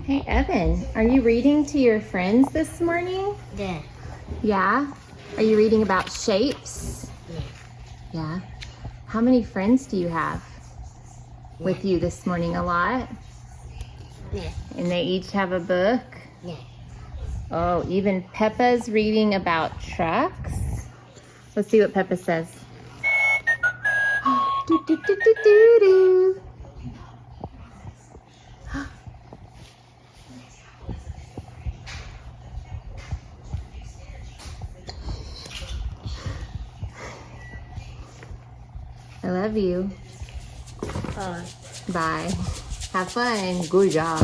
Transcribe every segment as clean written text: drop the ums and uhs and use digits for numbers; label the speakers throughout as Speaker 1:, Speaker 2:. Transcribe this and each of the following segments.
Speaker 1: Hey, Evan, are you reading to your friends this morning?
Speaker 2: Yeah.
Speaker 1: Yeah? Are you reading about shapes?
Speaker 2: Yeah.
Speaker 1: Yeah? How many friends do you have with you this morning? A lot?
Speaker 2: Yeah.
Speaker 1: And they each have a book?
Speaker 2: Yeah.
Speaker 1: Oh, even Peppa's reading about trucks? Let's see what Peppa says. Do, do, do, do, do, do. I love you. Bye. Have fun. Good job.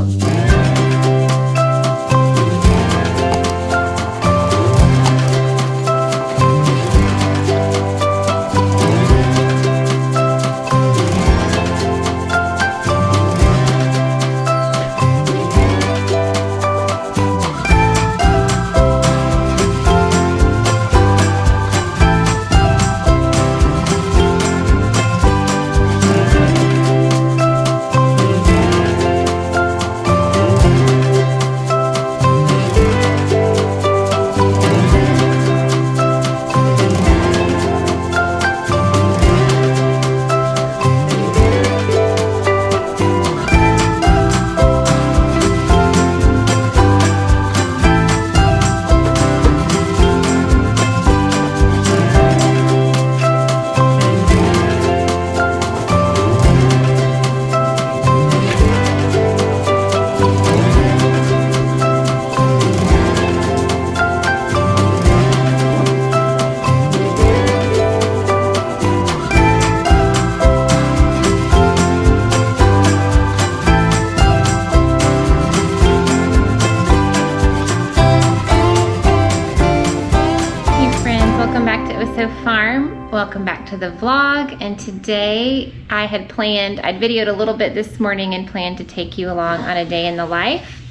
Speaker 1: Welcome back to the vlog, and today I'd videoed a little bit this morning and planned to take you along on a day in the life,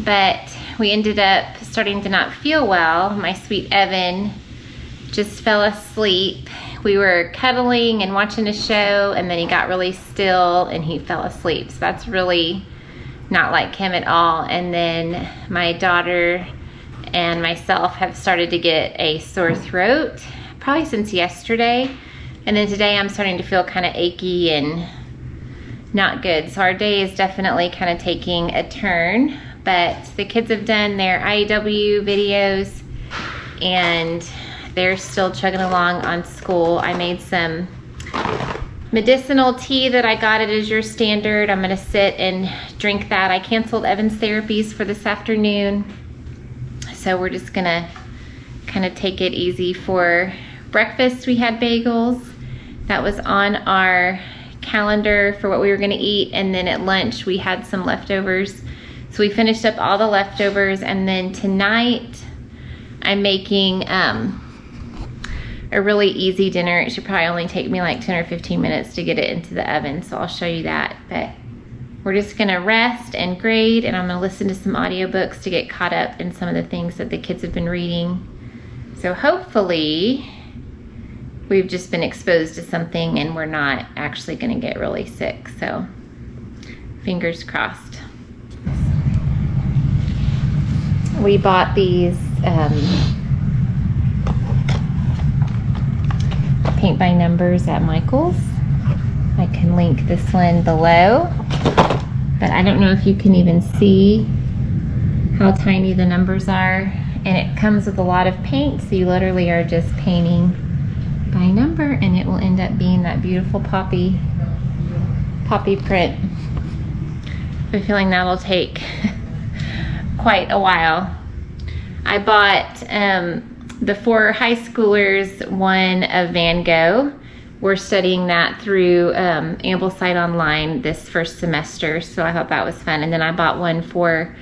Speaker 1: but we ended up starting to not feel well. My sweet Evan just fell asleep. We were cuddling and watching a show, and then he got really still and he fell asleep. So that's really not like him at all. And then my daughter and myself have started to get a sore throat probably since yesterday, and then today I'm starting to feel kind of achy and not good. So our day is definitely kind of taking a turn, but the kids have done their IEW videos and they're still chugging along on school. I made some medicinal tea that I got at Azure Standard. I'm gonna sit and drink that. I canceled Evan's therapies for this afternoon, so we're just gonna kind of take it easy. For breakfast, we had bagels. That was on our calendar for what we were gonna eat, and then at lunch we had some leftovers. So we finished up all the leftovers, and then tonight I'm making a really easy dinner. It should probably only take me like 10 or 15 minutes to get it into the oven, so I'll show you that. But we're just gonna rest and grade, and I'm gonna listen to some audiobooks to get caught up in some of the things that the kids have been reading. So hopefully we've just been exposed to something and we're not actually gonna get really sick. So fingers crossed. We bought these paint by numbers at Michael's. I can link this one below, but I don't know if you can even see how tiny the numbers are. And it comes with a lot of paint, so you literally are just painting by number, and it will end up being that beautiful poppy print. I have a feeling that'll take quite a while. I bought the 4 high schoolers one of Van Gogh. We're studying that through Ambleside Online this first semester, so I thought that was fun. And then I bought one for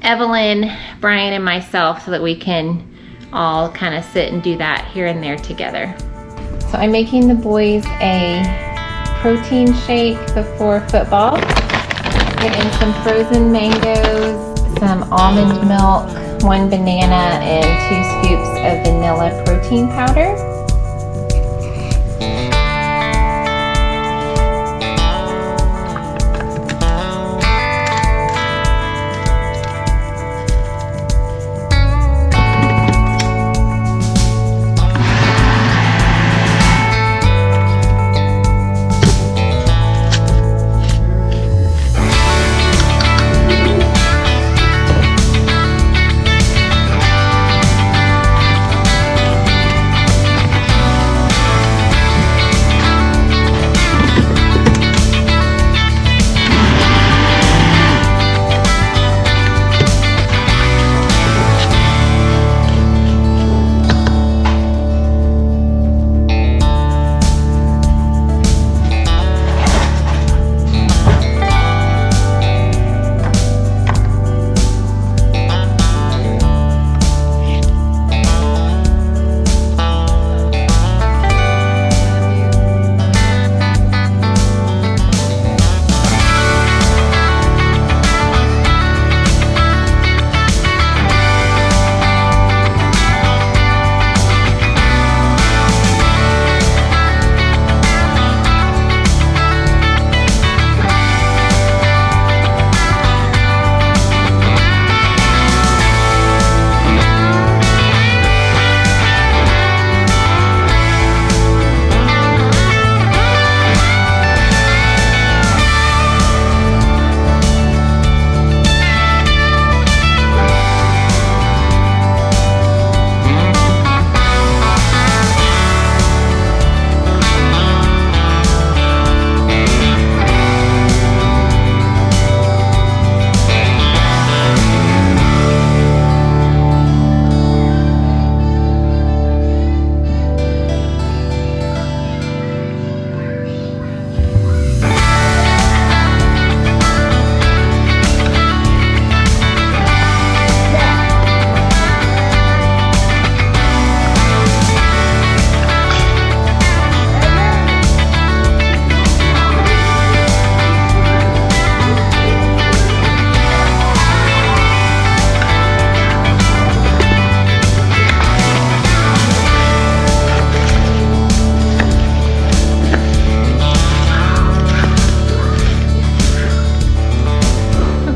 Speaker 1: Evelyn, Bryan, and myself so that we can all kind of sit and do that here and there together. So I'm making the boys a protein shake before football. Get in some frozen mangoes, some almond milk, 1 banana, and 2 scoops of vanilla protein powder.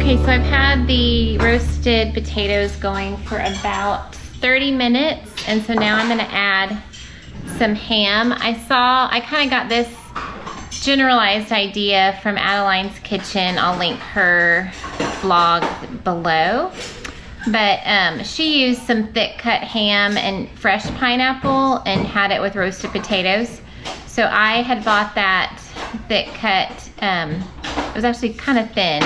Speaker 1: Okay, so I've had the roasted potatoes going for about 30 minutes, and so now I'm gonna add some ham. I kind of got this generalized idea from Adeline's Kitchen. I'll link her blog below. But she used some thick cut ham and fresh pineapple and had it with roasted potatoes. So I had bought that thick cut, it was actually kind of thin,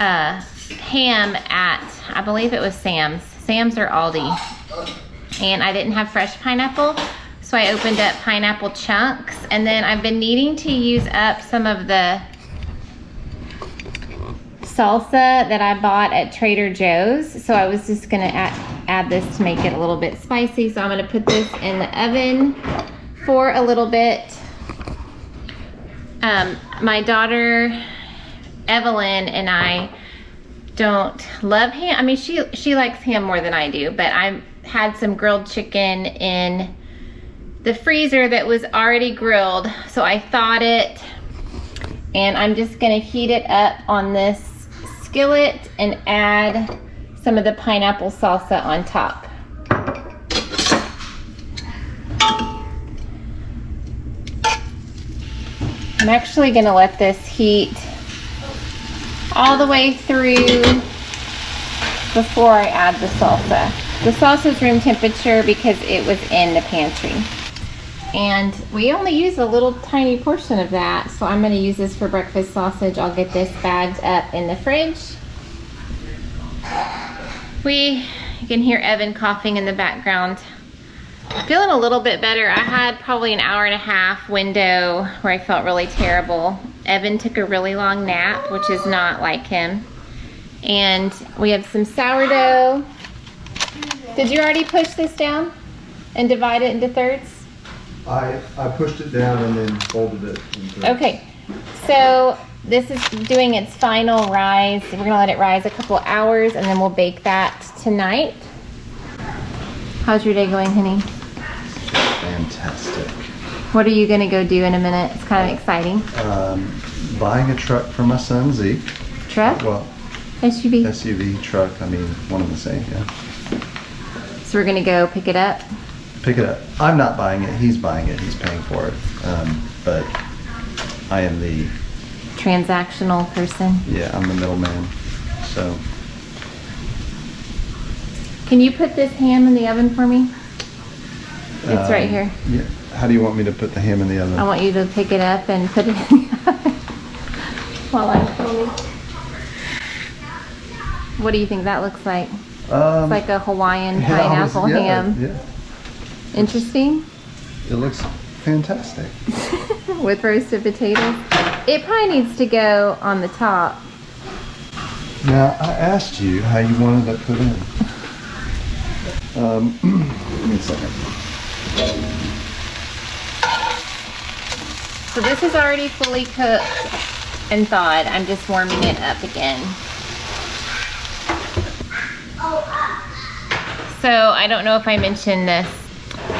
Speaker 1: ham at, I believe it was Sam's or Aldi. And I didn't have fresh pineapple, so I opened up pineapple chunks. And then I've been needing to use up some of the salsa that I bought at Trader Joe's. So I was just gonna add this to make it a little bit spicy. So I'm gonna put this in the oven for a little bit. My daughter Evelyn and I don't love ham. I mean, she likes ham more than I do, but I had some grilled chicken in the freezer that was already grilled, so I thawed it, and I'm just gonna heat it up on this skillet and add some of the pineapple salsa on top. I'm actually gonna let this heat all the way through before I add the salsa. The salsa is room temperature because it was in the pantry. And we only use a little tiny portion of that, so I'm gonna use this for breakfast sausage. I'll get this bagged up in the fridge. You can hear Evan coughing in the background. Feeling a little bit better. I had probably an hour and a half window where I felt really terrible. Evan took a really long nap, which is not like him. And we have some sourdough. Did you already push this down and divide it into thirds?
Speaker 2: I pushed it down and then folded it into
Speaker 1: Okay, so this is doing its final rise. We're gonna let it rise a couple hours and then we'll bake that tonight. How's your day going, honey?
Speaker 2: Fantastic.
Speaker 1: What are you gonna go do in a minute? It's kind of exciting.
Speaker 2: Buying a truck for my son, Zeke.
Speaker 1: Truck?
Speaker 2: Well,
Speaker 1: SUV?
Speaker 2: truck, I mean, one and the same, yeah.
Speaker 1: So we're gonna go pick it up?
Speaker 2: Pick it up. I'm not buying it, he's buying it, he's paying for it. But I am the
Speaker 1: Transactional person.
Speaker 2: Yeah, I'm the middleman, so.
Speaker 1: Can you put this ham in the oven for me? It's right here.
Speaker 2: Yeah. How do you want me to put the ham in the oven?
Speaker 1: I want you to pick it up and put it in the oven while I'm filming. What do you think that looks like? It's like a Hawaiian pineapple ham.
Speaker 2: Yeah.
Speaker 1: Interesting.
Speaker 2: It looks fantastic.
Speaker 1: With roasted potatoes. It probably needs to go on the top.
Speaker 2: Now, I asked you how you wanted it put in. Give me a second.
Speaker 1: So this is already fully cooked and thawed. I'm just warming it up again. So I don't know if I mentioned this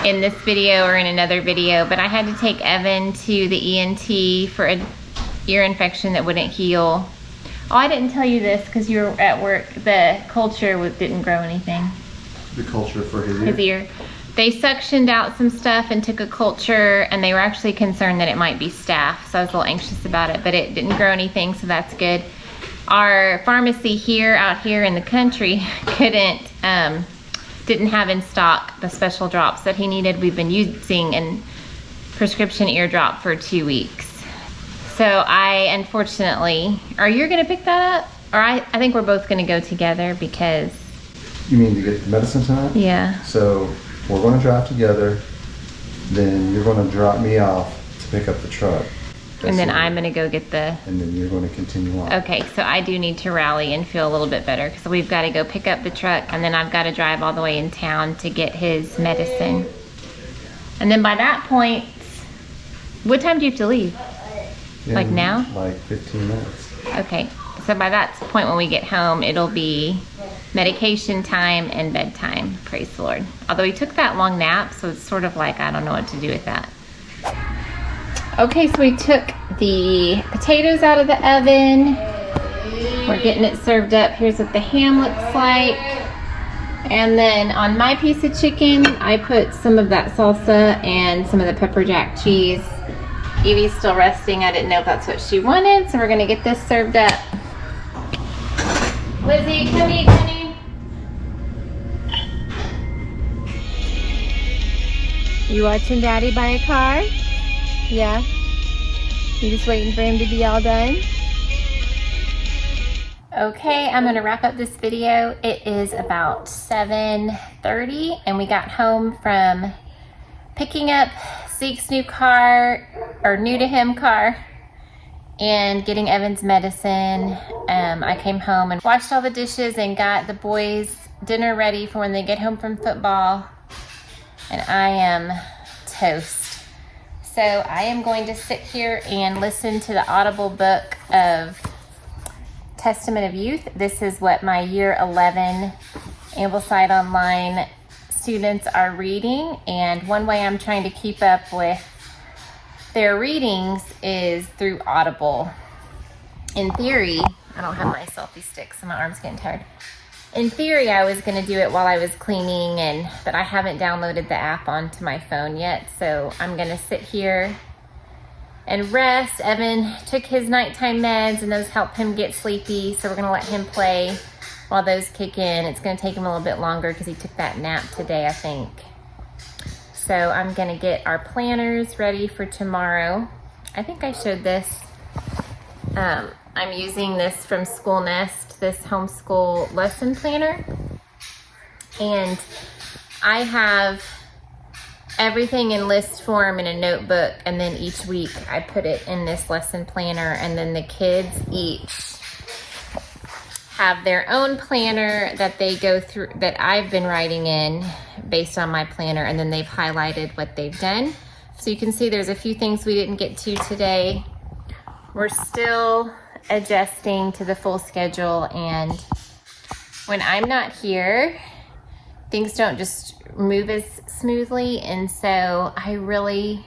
Speaker 1: in this video or in another video, but I had to take Evan to the ENT for an ear infection that wouldn't heal. Oh, I didn't tell you this because you were at work. The culture didn't grow anything.
Speaker 2: The culture for his ear?
Speaker 1: His ear. They suctioned out some stuff and took a culture, and they were actually concerned that it might be staph, so I was a little anxious about it, but it didn't grow anything, so that's good. Our pharmacy out here in the country didn't have in stock the special drops that he needed. We've been using a prescription ear drop for 2 weeks. So I unfortunately, are you gonna pick that up? Or I think we're both gonna go together because.
Speaker 2: You mean to get the medicine tonight?
Speaker 1: Yeah.
Speaker 2: So we're gonna drive together, then you're gonna drop me off to pick up the truck.
Speaker 1: And then I'm gonna go get the.
Speaker 2: And then you're gonna continue on.
Speaker 1: Okay, so I do need to rally and feel a little bit better because we've got to go pick up the truck and then I've got to drive all the way in town to get his medicine. And then by that point, what time do you have to leave? Like now?
Speaker 2: Like 15 minutes.
Speaker 1: Okay, so by that point when we get home, it'll be medication time and bedtime, praise the Lord. Although he took that long nap, so it's sort of like, I don't know what to do with that. Okay, so we took the potatoes out of the oven. We're getting it served up. Here's what the ham looks like. And then on my piece of chicken, I put some of that salsa and some of the pepper jack cheese. Evie's still resting. I didn't know if that's what she wanted, so we're gonna get this served up. Lizzie, come eat, honey. You watching Daddy buy a car? Yeah? You just waiting for him to be all done? Okay, I'm gonna wrap up this video. It is about 7:30 and we got home from picking up Zeke's new car, or new to him car, and getting Evan's medicine. I came home and washed all the dishes and got the boys dinner ready for when they get home from football. And I am toast. So I am going to sit here and listen to the Audible book of Testament of Youth. This is what my year 11 Ambleside Online students are reading, and one way I'm trying to keep up with their readings is through Audible. In theory, I don't have my selfie stick, so my arm's getting tired. In theory, I was going to do it while I was cleaning, but I haven't downloaded the app onto my phone yet, so I'm going to sit here and rest. Evan took his nighttime meds, and those help him get sleepy, so we're going to let him play while those kick in. It's going to take him a little bit longer because he took that nap today, I think. So I'm going to get our planners ready for tomorrow. I think I showed this. I'm using this from Schoolnest, this homeschool lesson planner. And I have everything in list form in a notebook, and then each week I put it in this lesson planner, and then the kids each have their own planner that they go through, that I've been writing in based on my planner, and then they've highlighted what they've done. So you can see there's a few things we didn't get to today. We're still adjusting to the full schedule, and when I'm not here, things don't just move as smoothly. And so I really,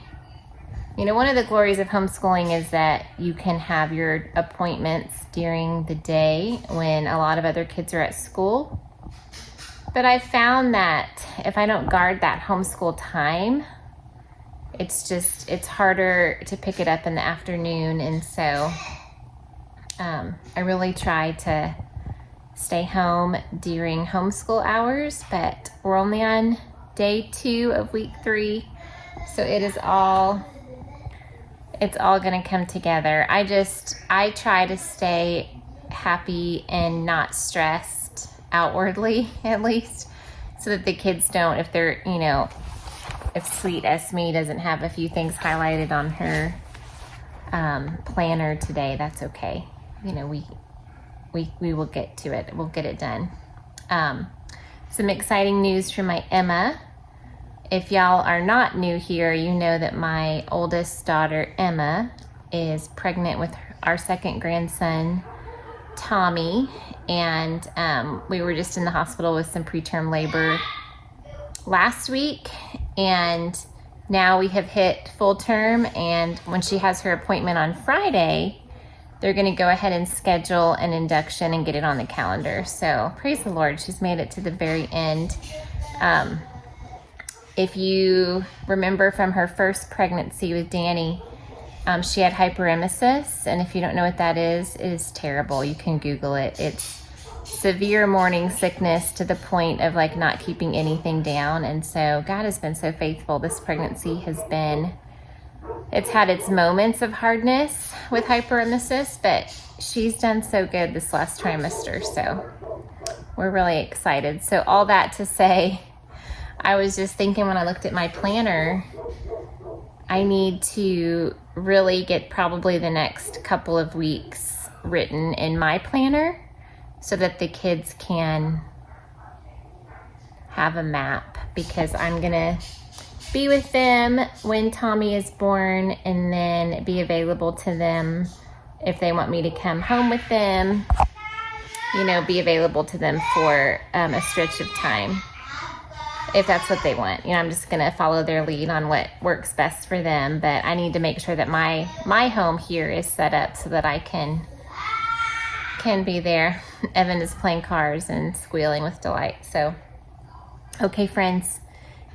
Speaker 1: one of the glories of homeschooling is that you can have your appointments during the day when a lot of other kids are at school. But I found that if I don't guard that homeschool time, it's harder to pick it up in the afternoon. And so I really try to stay home during homeschool hours, but we're only on day 2 of week 3. So it's all gonna come together. I try to stay happy and not stressed outwardly, at least, so that the kids don't, if they're, if sweet Esme doesn't have a few things highlighted on her planner today, that's okay. We will get to it. We'll get it done. Some exciting news from my Emma. If y'all are not new here, you know that my oldest daughter, Emma, is pregnant with our second grandson, Tommy. And we were just in the hospital with some preterm labor last week. And now we have hit full term. And when she has her appointment on Friday, they're going to go ahead and schedule an induction and get it on the calendar. So praise the Lord, she's made it to the very end. If you remember from her first pregnancy with Danny, she had hyperemesis, and if you don't know what that is, it is terrible. You can Google it. It's severe morning sickness to the point of not keeping anything down. And so God has been so faithful. This pregnancy it's had its moments of hardness with hyperemesis, but she's done so good this last trimester. So we're really excited. So all that to say, I was just thinking when I looked at my planner, I need to really get probably the next couple of weeks written in my planner so that the kids can have a map, because I'm gonna be with them when Tommy is born, and then be available to them if they want me to come home with them, be available to them for a stretch of time, if that's what they want. I'm just gonna follow their lead on what works best for them, but I need to make sure that my home here is set up so that I can can be there. Evan is playing cars and squealing with delight. So, okay, friends,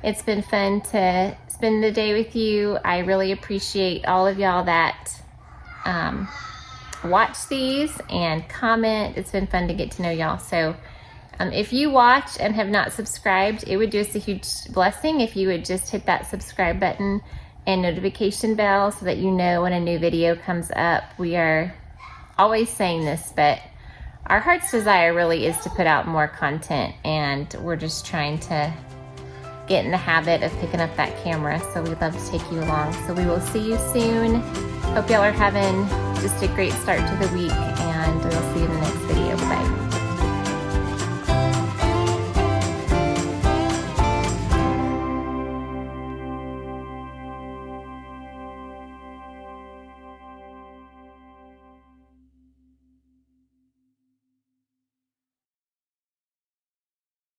Speaker 1: it's been fun to spend the day with you. I really appreciate all of y'all that watch these and comment. It's been fun to get to know y'all. So if you watch and have not subscribed, it would do us a huge blessing if you would just hit that subscribe button and notification bell so that you know when a new video comes up. We are always saying this, but our heart's desire really is to put out more content, and we're just trying to get in the habit of picking up that camera. So we'd love to take you along. So we will see you soon. Hope y'all are having just a great start to the week, and we'll see you in the